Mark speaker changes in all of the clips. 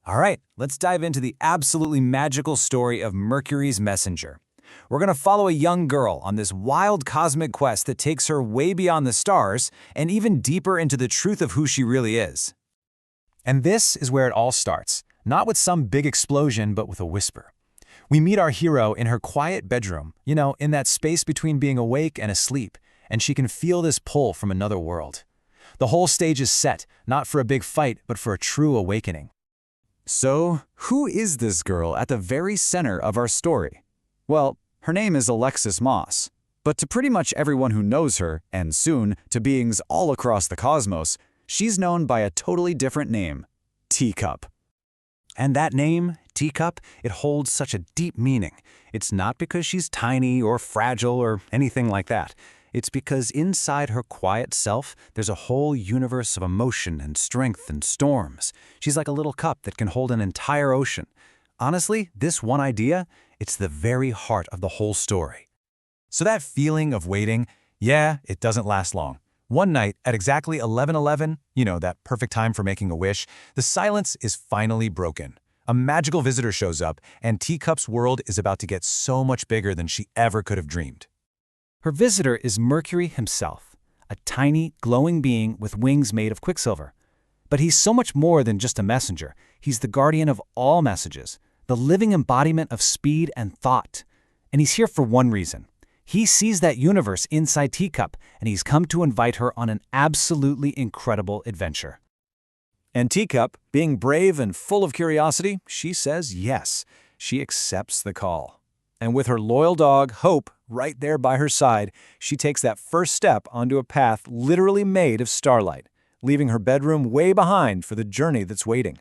Speaker 1: All right, let's dive into the absolutely magical story of Mercury's messenger. We're going to follow a young girl on this wild cosmic quest that takes her way beyond the stars and even deeper into the truth of who she really is. And this is where it all starts, not with some big explosion, but with a whisper. We meet our hero in her quiet bedroom, in that space between being awake and asleep, and she can feel this pull from another world. The whole stage is set, not for a big fight, but for a true awakening. So, who is this girl at the very center of our story? Well, her name is Alexis Moss. But to pretty much everyone who knows her, and soon to beings all across the cosmos, she's known by a totally different name, Teacup. And that name, Teacup, it holds such a deep meaning. It's not because she's tiny or fragile or anything like that. It's because inside her quiet self, there's a whole universe of emotion and strength and storms. She's like a little cup that can hold an entire ocean. Honestly, this one idea, it's the very heart of the whole story. So that feeling of waiting, it doesn't last long. One night, at exactly 11:11, that perfect time for making a wish, the silence is finally broken. A magical visitor shows up, and Teacup's world is about to get so much bigger than she ever could have dreamed. Her visitor is Mercury himself, a tiny, glowing being with wings made of quicksilver. But he's so much more than just a messenger. He's the guardian of all messages, the living embodiment of speed and thought. And he's here for one reason. He sees that universe inside Teacup, and he's come to invite her on an absolutely incredible adventure. And Teacup, being brave and full of curiosity, she says yes. She accepts the call. And with her loyal dog, Hope, right there by her side, she takes that first step onto a path literally made of starlight, leaving her bedroom way behind for the journey that's waiting.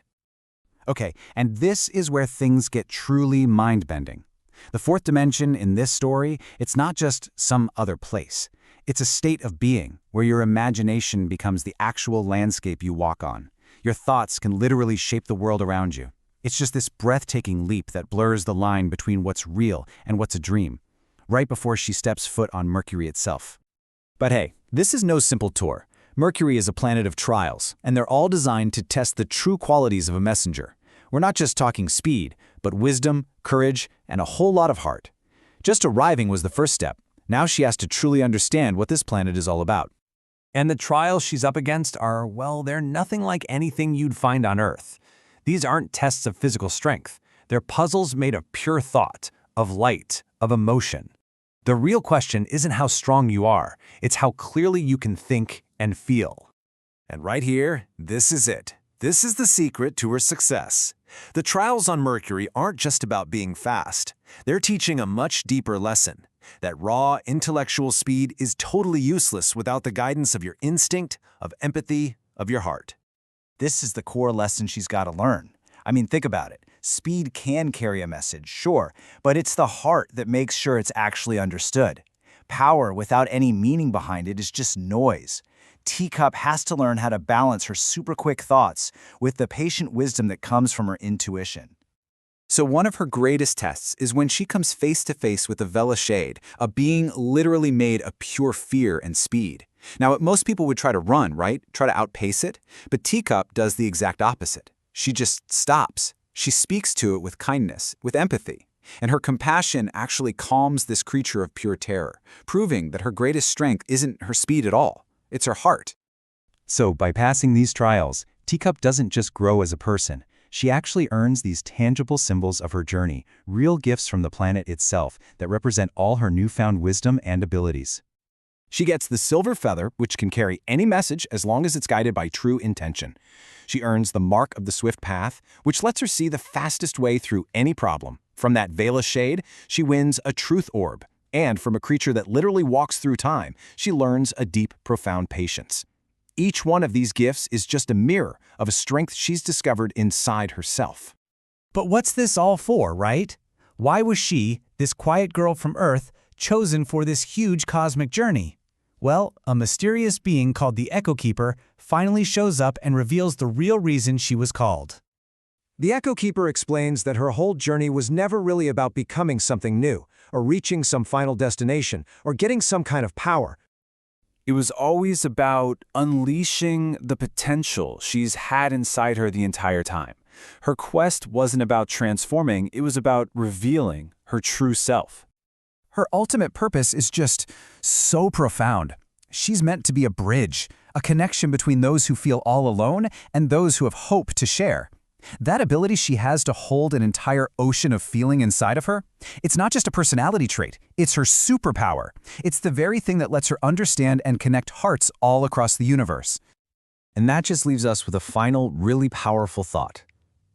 Speaker 1: Okay, and this is where things get truly mind-bending. The fourth dimension in this story, it's not just some other place. It's a state of being where your imagination becomes the actual landscape you walk on. Your thoughts can literally shape the world around you. It's just this breathtaking leap that blurs the line between what's real and what's a dream, right before she steps foot on Mercury itself. But hey, this is no simple tour. Mercury is a planet of trials, and they're all designed to test the true qualities of a messenger. We're not just talking speed, but wisdom, courage, and a whole lot of heart. Just arriving was the first step. Now she has to truly understand what this planet is all about. And the trials she's up against are, well, they're nothing like anything you'd find on Earth. These aren't tests of physical strength. They're puzzles made of pure thought, of light, of emotion. The real question isn't how strong you are, it's how clearly you can think and feel. And right here, this is it. This is the secret to her success. The trials on Mercury aren't just about being fast. They're teaching a much deeper lesson. That raw, intellectual speed is totally useless without the guidance of your instinct, of empathy, of your heart. This is the core lesson she's got to learn. I mean, think about it. Speed can carry a message, sure, but it's the heart that makes sure it's actually understood. Power without any meaning behind it is just noise. Teacup has to learn how to balance her super quick thoughts with the patient wisdom that comes from her intuition. So one of her greatest tests is when she comes face to face with the Velashade, a being literally made of pure fear and speed. Now, most people would try to run, right? Try to outpace it. But Teacup does the exact opposite. She just stops. She speaks to it with kindness, with empathy. And her compassion actually calms this creature of pure terror, proving that her greatest strength isn't her speed at all. It's her heart. So by passing these trials, Teacup doesn't just grow as a person. She actually earns these tangible symbols of her journey, real gifts from the planet itself that represent all her newfound wisdom and abilities. She gets the silver feather, which can carry any message as long as it's guided by true intention. She earns the mark of the swift path, which lets her see the fastest way through any problem. From that veil of shade, she wins a truth orb. And from a creature that literally walks through time, she learns a deep, profound patience. Each one of these gifts is just a mirror of a strength she's discovered inside herself. But what's this all for, right? Why was she, this quiet girl from Earth, chosen for this huge cosmic journey? Well, a mysterious being called the Echo Keeper finally shows up and reveals the real reason she was called.
Speaker 2: The Echo Keeper explains that her whole journey was never really about becoming something new, or reaching some final destination, or getting some kind of power.
Speaker 1: It was always about unleashing the potential she's had inside her the entire time.
Speaker 3: Her quest wasn't about transforming, it was about revealing her true self.
Speaker 1: Her ultimate purpose is just so profound. She's meant to be a bridge, a connection between those who feel all alone and those who have hope to share. That ability she has to hold an entire ocean of feeling inside of her, it's not just a personality trait, it's her superpower. It's the very thing that lets her understand and connect hearts all across the universe.
Speaker 2: And that just leaves us with a final, really powerful thought.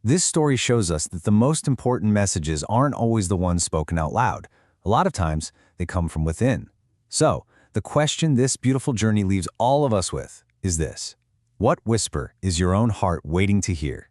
Speaker 2: This story shows us that the most important messages aren't always the ones spoken out loud. A lot of times, they come from within. So, the question this beautiful journey leaves all of us with is this: what whisper is your own heart waiting to hear?